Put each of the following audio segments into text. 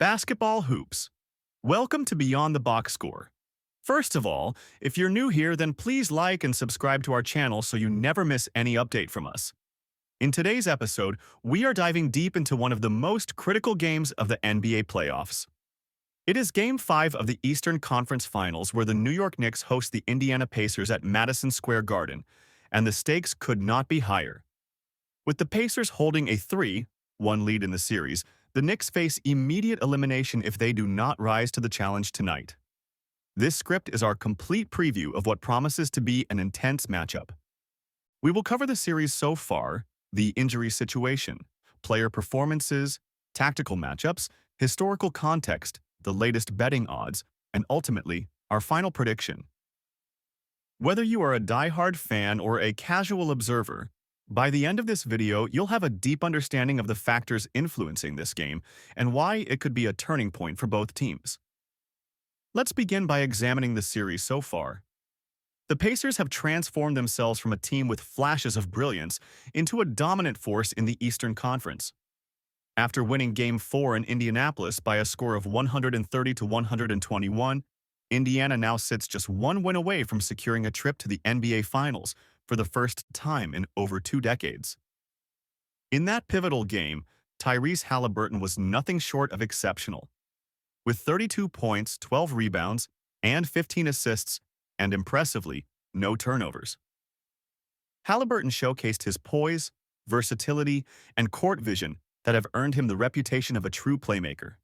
Basketball hoops. Welcome to Beyond the Box Score. First of all, if you're new here, then please like and subscribe to our channel so you never miss any update from us. In today's episode, we are diving deep into one of the most critical games of the NBA playoffs. It is Game 5 of the Eastern Conference Finals where the New York Knicks host the Indiana Pacers at Madison Square Garden, and the stakes could not be higher. With the Pacers holding a 3-1 lead in the series, the Knicks face immediate elimination if they do not rise to the challenge tonight. This script is our complete preview of what promises to be an intense matchup. We will cover the series so far, the injury situation, player performances, tactical matchups, historical context, the latest betting odds, and ultimately, our final prediction. Whether you are a die-hard fan or a casual observer, by the end of this video, you'll have a deep understanding of the factors influencing this game and why it could be a turning point for both teams. Let's begin by examining the series so far. The Pacers have transformed themselves from a team with flashes of brilliance into a dominant force in the Eastern Conference. After winning Game 4 in Indianapolis by a score of 130-121, Indiana now sits just one win away from securing a trip to the NBA Finals for the first time in over 2 decades. In that pivotal game, Tyrese Haliburton was nothing short of exceptional. With 32 points, 12 rebounds, and 15 assists, and impressively, no turnovers. Haliburton showcased his poise, versatility, and court vision that have earned him the reputation of a true playmaker.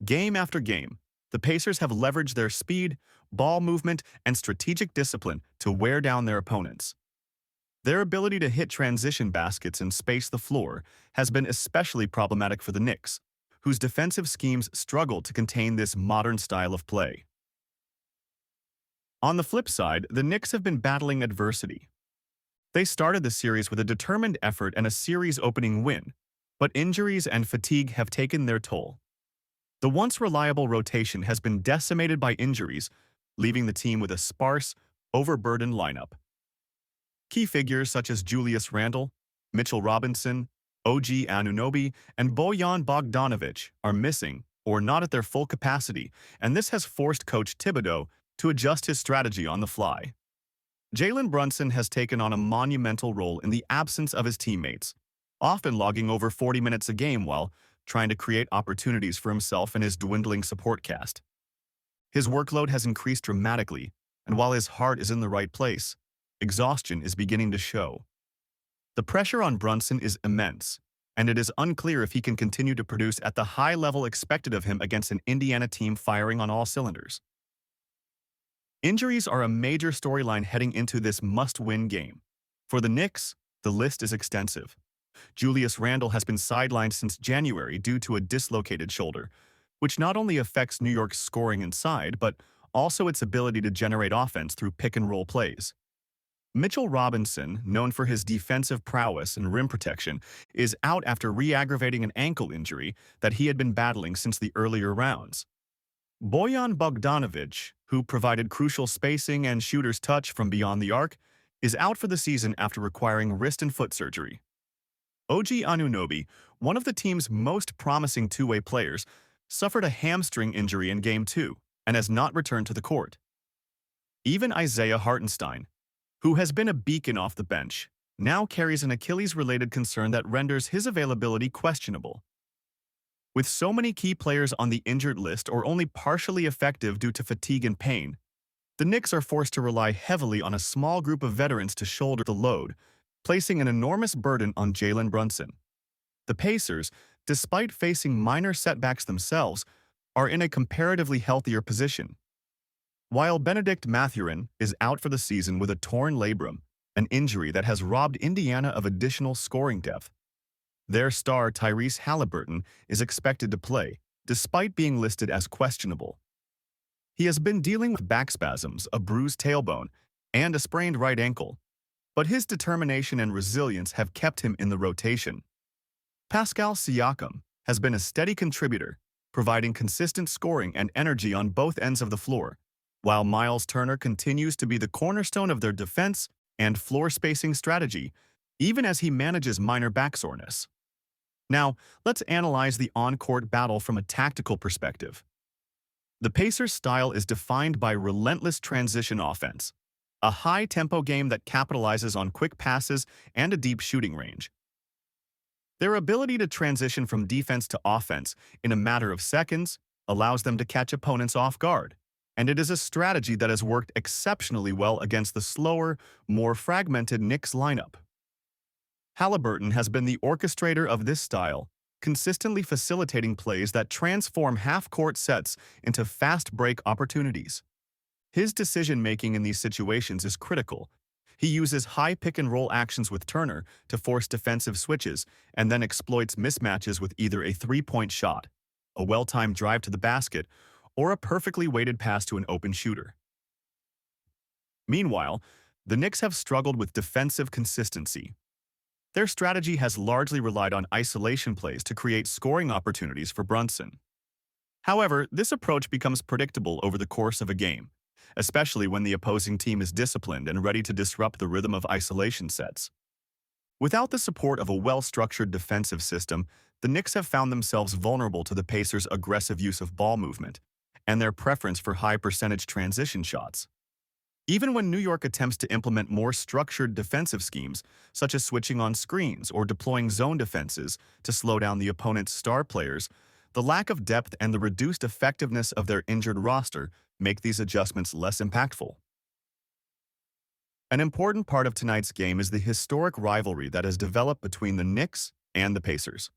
Game after game, the Pacers have leveraged their speed, ball movement, and strategic discipline to wear down their opponents. Their ability to hit transition baskets and space the floor has been especially problematic for the Knicks, whose defensive schemes struggle to contain this modern style of play. On the flip side, the Knicks have been battling adversity. They started the series with a determined effort and a series-opening win, but injuries and fatigue have taken their toll. The once reliable rotation has been decimated by injuries, leaving the team with a sparse, overburdened lineup. Key figures such as Julius Randle, Mitchell Robinson, OG Anunoby, and Bojan Bogdanovic are missing or not at their full capacity, and this has forced Coach Thibodeau to adjust his strategy on the fly. Jalen Brunson has taken on a monumental role in the absence of his teammates, often logging over 40 minutes a game while trying to create opportunities for himself and his dwindling support cast. His workload has increased dramatically, and while his heart is in the right place, exhaustion is beginning to show. The pressure on Brunson is immense, and it is unclear if he can continue to produce at the high level expected of him against an Indiana team firing on all cylinders. Injuries are a major storyline heading into this must-win game. For the Knicks, the list is extensive. Julius Randle has been sidelined since January due to a dislocated shoulder, which not only affects New York's scoring inside, but also its ability to generate offense through pick-and-roll plays. Mitchell Robinson, known for his defensive prowess and rim protection, is out after re-aggravating an ankle injury that he had been battling since the earlier rounds. Bojan Bogdanovic, who provided crucial spacing and shooter's touch from beyond the arc, is out for the season after requiring wrist and foot surgery. OG Anunoby, one of the team's most promising two-way players, suffered a hamstring injury in Game 2 and has not returned to the court. Even Isaiah Hartenstein, who has been a beacon off the bench, now carries an Achilles-related concern that renders his availability questionable. With so many key players on the injured list or only partially effective due to fatigue and pain, the Knicks are forced to rely heavily on a small group of veterans to shoulder the load, placing an enormous burden on Jalen Brunson. The Pacers, despite facing minor setbacks themselves, are in a comparatively healthier position. While Benedict Mathurin is out for the season with a torn labrum, an injury that has robbed Indiana of additional scoring depth, their star Tyrese Haliburton is expected to play, despite being listed as questionable. He has been dealing with back spasms, a bruised tailbone, and a sprained right ankle, but his determination and resilience have kept him in the rotation. Pascal Siakam has been a steady contributor, providing consistent scoring and energy on both ends of the floor, while Miles Turner continues to be the cornerstone of their defense and floor spacing strategy, even as he manages minor back soreness. Now, let's analyze the on-court battle from a tactical perspective. The Pacers' style is defined by relentless transition offense, a high-tempo game that capitalizes on quick passes and a deep shooting range. Their ability to transition from defense to offense in a matter of seconds allows them to catch opponents off guard, and it is a strategy that has worked exceptionally well against the slower, more fragmented Knicks lineup. Haliburton has been the orchestrator of this style, consistently facilitating plays that transform half-court sets into fast-break opportunities. His decision-making in these situations is critical. He uses high pick-and-roll actions with Turner to force defensive switches and then exploits mismatches with either a three-point shot, a well-timed drive to the basket, or a perfectly weighted pass to an open shooter. Meanwhile, the Knicks have struggled with defensive consistency. Their strategy has largely relied on isolation plays to create scoring opportunities for Brunson. However, this approach becomes predictable over the course of a game, especially when the opposing team is disciplined and ready to disrupt the rhythm of isolation sets. Without the support of a well-structured defensive system, the Knicks have found themselves vulnerable to the Pacers' aggressive use of ball movement and their preference for high-percentage transition shots. Even when New York attempts to implement more structured defensive schemes, such as switching on screens or deploying zone defenses to slow down the opponent's star players, the lack of depth and the reduced effectiveness of their injured roster make these adjustments less impactful. An important part of tonight's game is the historic rivalry that has developed between the Knicks and the Pacers.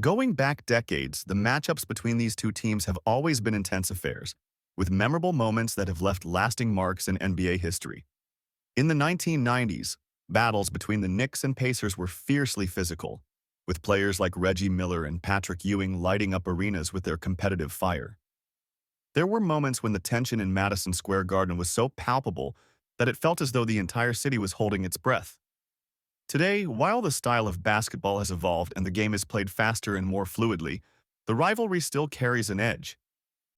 Going back decades, the matchups between these two teams have always been intense affairs, with memorable moments that have left lasting marks in NBA history. In the 1990s, battles between the Knicks and Pacers were fiercely physical, with players like Reggie Miller and Patrick Ewing lighting up arenas with their competitive fire. There were moments when the tension in Madison Square Garden was so palpable that it felt as though the entire city was holding its breath. Today, while the style of basketball has evolved and the game is played faster and more fluidly, the rivalry still carries an edge.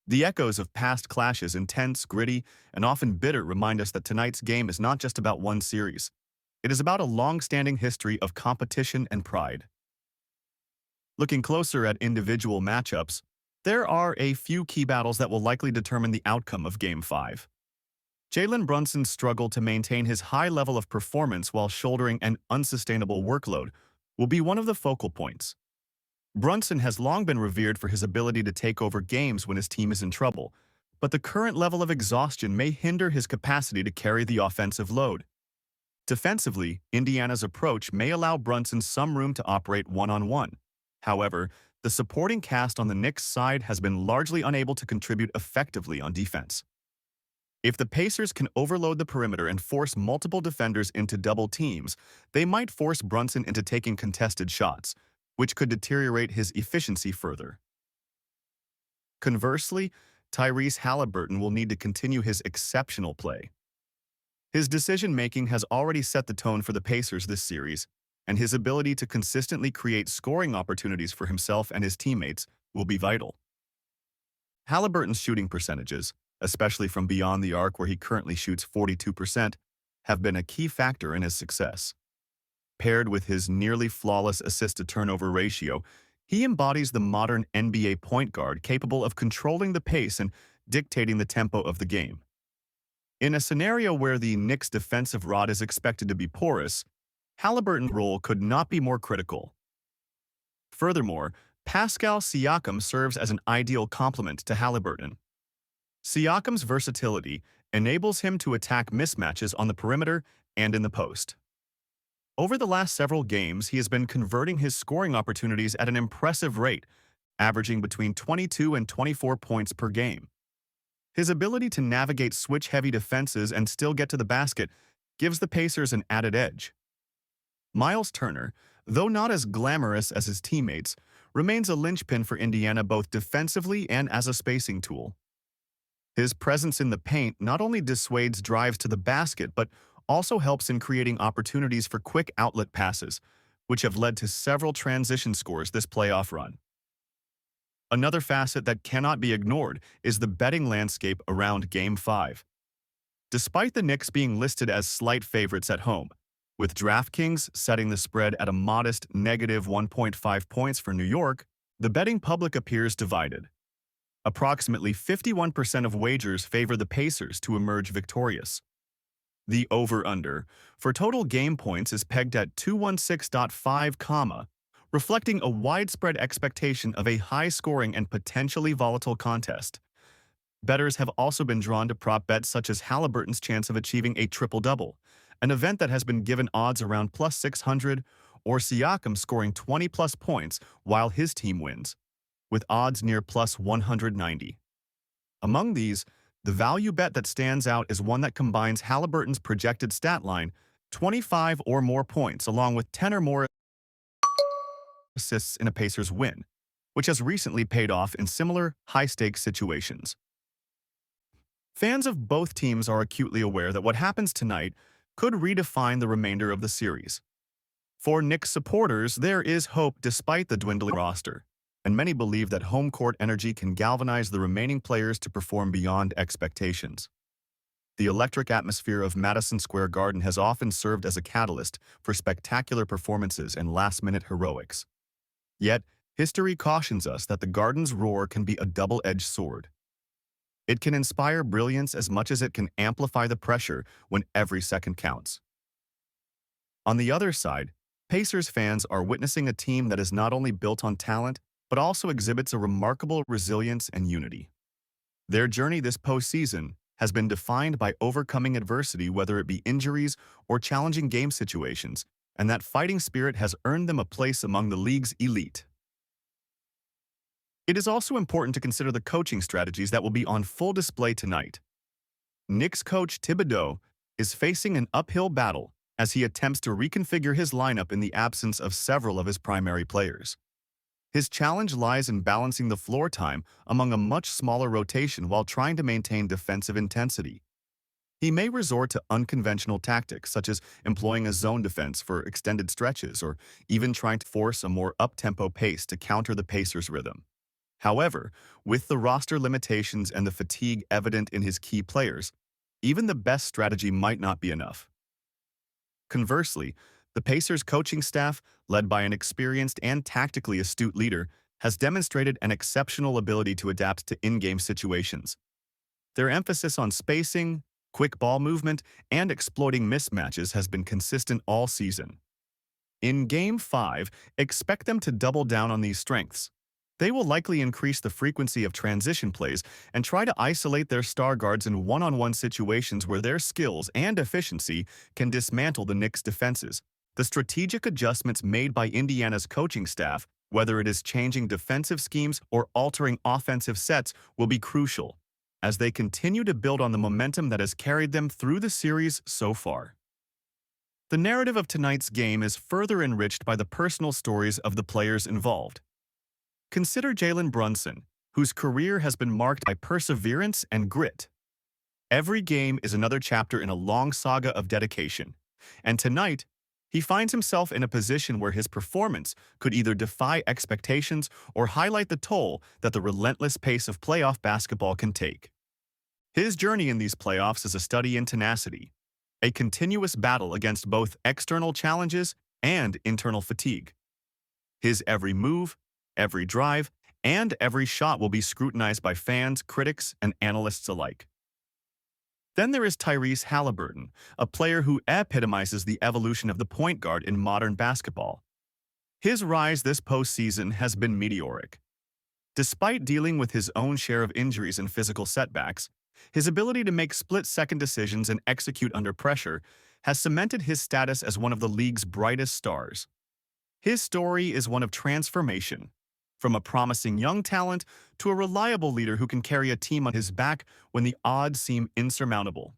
The echoes of past clashes, intense, gritty, and often bitter, remind us that tonight's game is not just about one series. It is about a long-standing history of competition and pride. Looking closer at individual matchups, there are a few key battles that will likely determine the outcome of Game 5. Jalen Brunson's struggle to maintain his high level of performance while shouldering an unsustainable workload will be one of the focal points. Brunson has long been revered for his ability to take over games when his team is in trouble, but the current level of exhaustion may hinder his capacity to carry the offensive load. Defensively, Indiana's approach may allow Brunson some room to operate one-on-one. However, the supporting cast on the Knicks' side has been largely unable to contribute effectively on defense. If the Pacers can overload the perimeter and force multiple defenders into double teams, they might force Brunson into taking contested shots, which could deteriorate his efficiency further. Conversely, Tyrese Haliburton will need to continue his exceptional play. His decision-making has already set the tone for the Pacers this series, and his ability to consistently create scoring opportunities for himself and his teammates will be vital. Haliburton's shooting percentages, especially from beyond the arc where he currently shoots 42%, have been a key factor in his success. Paired with his nearly flawless assist-to-turnover ratio, he embodies the modern NBA point guard capable of controlling the pace and dictating the tempo of the game. In a scenario where the Knicks' defensive rod is expected to be porous, Haliburton's role could not be more critical. Furthermore, Pascal Siakam serves as an ideal complement to Haliburton. Siakam's versatility enables him to attack mismatches on the perimeter and in the post. Over the last several games, he has been converting his scoring opportunities at an impressive rate, averaging between 22 and 24 points per game. His ability to navigate switch-heavy defenses and still get to the basket gives the Pacers an added edge. Miles Turner, though not as glamorous as his teammates, remains a linchpin for Indiana both defensively and as a spacing tool. His presence in the paint not only dissuades drives to the basket, but also helps in creating opportunities for quick outlet passes, which have led to several transition scores this playoff run. Another facet that cannot be ignored is the betting landscape around Game 5. Despite the Knicks being listed as slight favorites at home, With DraftKings setting the spread at a modest negative 1.5 points for New York, the betting public appears divided. Approximately 51% of wagers favor the Pacers to emerge victorious. The over-under for total game points is pegged at 216.5, reflecting a widespread expectation of a high-scoring and potentially volatile contest. Bettors have also been drawn to prop bets such as Haliburton's chance of achieving a triple-double, an event that has been given odds around plus 600, or Siakam scoring 20-plus points while his team wins, with odds near plus 190. Among these, the value bet that stands out is one that combines Haliburton's projected stat line, 25 or more points, along with 10 or more assists in a Pacers win, which has recently paid off in similar high-stakes situations. Fans of both teams are acutely aware that what happens tonight could redefine the remainder of the series. For Knicks supporters, there is hope despite the dwindling roster, and many believe that home court energy can galvanize the remaining players to perform beyond expectations. The electric atmosphere of Madison Square Garden has often served as a catalyst for spectacular performances and last-minute heroics. Yet, history cautions us that the Garden's roar can be a double-edged sword. It can inspire brilliance as much as it can amplify the pressure when every second counts. On the other side, Pacers fans are witnessing a team that is not only built on talent, but also exhibits a remarkable resilience and unity. Their journey this postseason has been defined by overcoming adversity, whether it be injuries or challenging game situations, and that fighting spirit has earned them a place among the league's elite. It is also important to consider the coaching strategies that will be on full display tonight. Knicks coach Thibodeau is facing an uphill battle as he attempts to reconfigure his lineup in the absence of several of his primary players. His challenge lies in balancing the floor time among a much smaller rotation while trying to maintain defensive intensity. He may resort to unconventional tactics, such as employing a zone defense for extended stretches or even trying to force a more up-tempo pace to counter the Pacers' rhythm. However, with the roster limitations and the fatigue evident in his key players, even the best strategy might not be enough. Conversely, the Pacers' coaching staff, led by an experienced and tactically astute leader, has demonstrated an exceptional ability to adapt to in-game situations. Their emphasis on spacing, quick ball movement, and exploiting mismatches has been consistent all season. In Game 5, expect them to double down on these strengths. They will likely increase the frequency of transition plays and try to isolate their star guards in one-on-one situations where their skills and efficiency can dismantle the Knicks' defenses. The strategic adjustments made by Indiana's coaching staff, whether it is changing defensive schemes or altering offensive sets, will be crucial as they continue to build on the momentum that has carried them through the series so far. The narrative of tonight's game is further enriched by the personal stories of the players involved. Consider Jalen Brunson, whose career has been marked by perseverance and grit. Every game is another chapter in a long saga of dedication, and tonight, he finds himself in a position where his performance could either defy expectations or highlight the toll that the relentless pace of playoff basketball can take. His journey in these playoffs is a study in tenacity, a continuous battle against both external challenges and internal fatigue. His every move, every drive, and every shot will be scrutinized by fans, critics, and analysts alike. Then there is Tyrese Haliburton, a player who epitomizes the evolution of the point guard in modern basketball. His rise this postseason has been meteoric. Despite dealing with his own share of injuries and physical setbacks, his ability to make split-second decisions and execute under pressure has cemented his status as one of the league's brightest stars. His story is one of transformation, from a promising young talent to a reliable leader who can carry a team on his back when the odds seem insurmountable.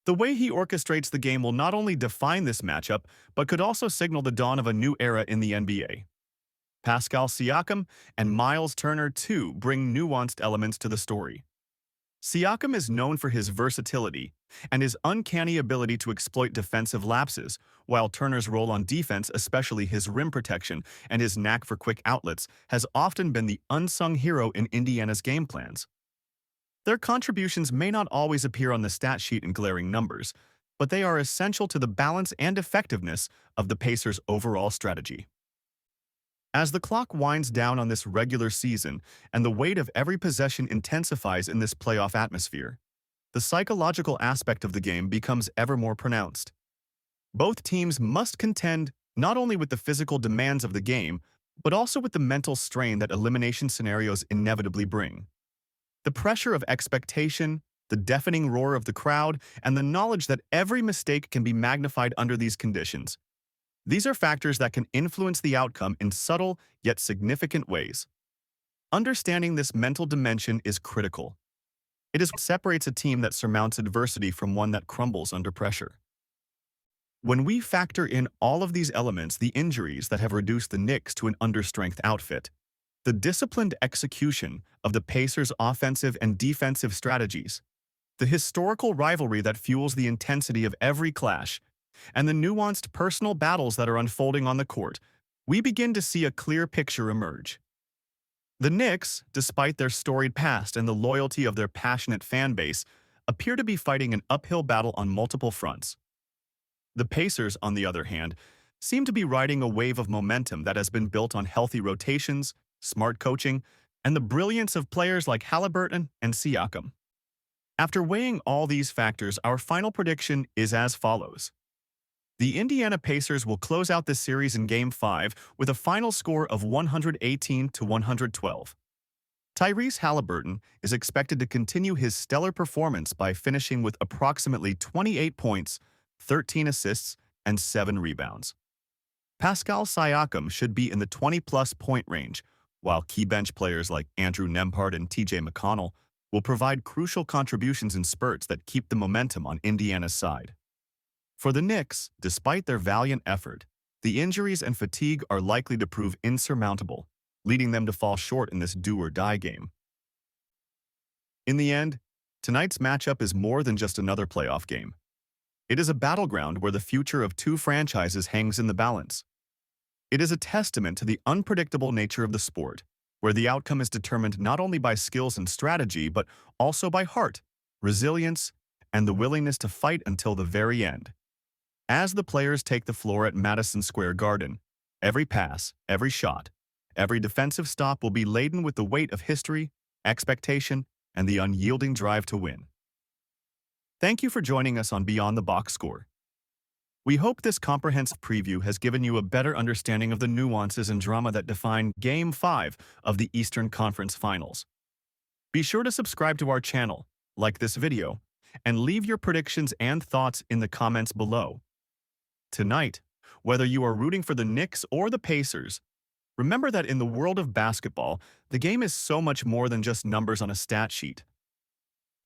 The way he orchestrates the game will not only define this matchup, but could also signal the dawn of a new era in the NBA. Pascal Siakam and Miles Turner, too, bring nuanced elements to the story. Siakam is known for his versatility and his uncanny ability to exploit defensive lapses, while Turner's role on defense, especially his rim protection and his knack for quick outlets, has often been the unsung hero in Indiana's game plans. Their contributions may not always appear on the stat sheet in glaring numbers, but they are essential to the balance and effectiveness of the Pacers' overall strategy. As the clock winds down on this regular season and the weight of every possession intensifies in this playoff atmosphere, the psychological aspect of the game becomes ever more pronounced. Both teams must contend not only with the physical demands of the game, but also with the mental strain that elimination scenarios inevitably bring. The pressure of expectation, the deafening roar of the crowd, and the knowledge that every mistake can be magnified under these conditions. These are factors that can influence the outcome in subtle yet significant ways. Understanding this mental dimension is critical. It is what separates a team that surmounts adversity from one that crumbles under pressure. When we factor in all of these elements, the injuries that have reduced the Knicks to an understrength outfit, the disciplined execution of the Pacers' offensive and defensive strategies, the historical rivalry that fuels the intensity of every clash, and the nuanced personal battles that are unfolding on the court, we begin to see a clear picture emerge. The Knicks, despite their storied past and the loyalty of their passionate fan base, appear to be fighting an uphill battle on multiple fronts. The Pacers, on the other hand, seem to be riding a wave of momentum that has been built on healthy rotations, smart coaching, and the brilliance of players like Haliburton and Siakam. After weighing all these factors, our final prediction is as follows. The Indiana Pacers will close out this series in Game 5 with a final score of 118-112. Tyrese Haliburton is expected to continue his stellar performance by finishing with approximately 28 points, 13 assists, and 7 rebounds. Pascal Siakam should be in the 20-plus point range, while key bench players like Andrew Nembhard and TJ McConnell will provide crucial contributions in spurts that keep the momentum on Indiana's side. For the Knicks, despite their valiant effort, the injuries and fatigue are likely to prove insurmountable, leading them to fall short in this do-or-die game. In the end, tonight's matchup is more than just another playoff game. It is a battleground where the future of two franchises hangs in the balance. It is a testament to the unpredictable nature of the sport, where the outcome is determined not only by skills and strategy, but also by heart, resilience, and the willingness to fight until the very end. As the players take the floor at Madison Square Garden, every pass, every shot, every defensive stop will be laden with the weight of history, expectation, and the unyielding drive to win. Thank you for joining us on Beyond the Box Score. We hope this comprehensive preview has given you a better understanding of the nuances and drama that define Game 5 of the Eastern Conference Finals. Be sure to subscribe to our channel, like this video, and leave your predictions and thoughts in the comments below. Tonight, whether you are rooting for the Knicks or the Pacers, remember that in the world of basketball, the game is so much more than just numbers on a stat sheet.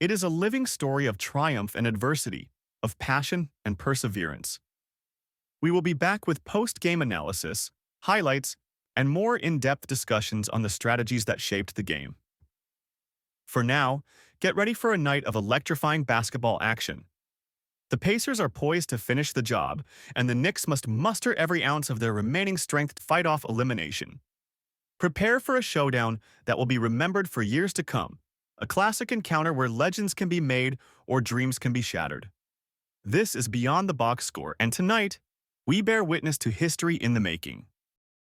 It is a living story of triumph and adversity, of passion and perseverance. We will be back with post-game analysis, highlights, and more in-depth discussions on the strategies that shaped the game. For now, get ready for a night of electrifying basketball action. The Pacers are poised to finish the job, and the Knicks must muster every ounce of their remaining strength to fight off elimination. Prepare for a showdown that will be remembered for years to come, a classic encounter where legends can be made or dreams can be shattered. This is Beyond the Box Score, and tonight, we bear witness to history in the making.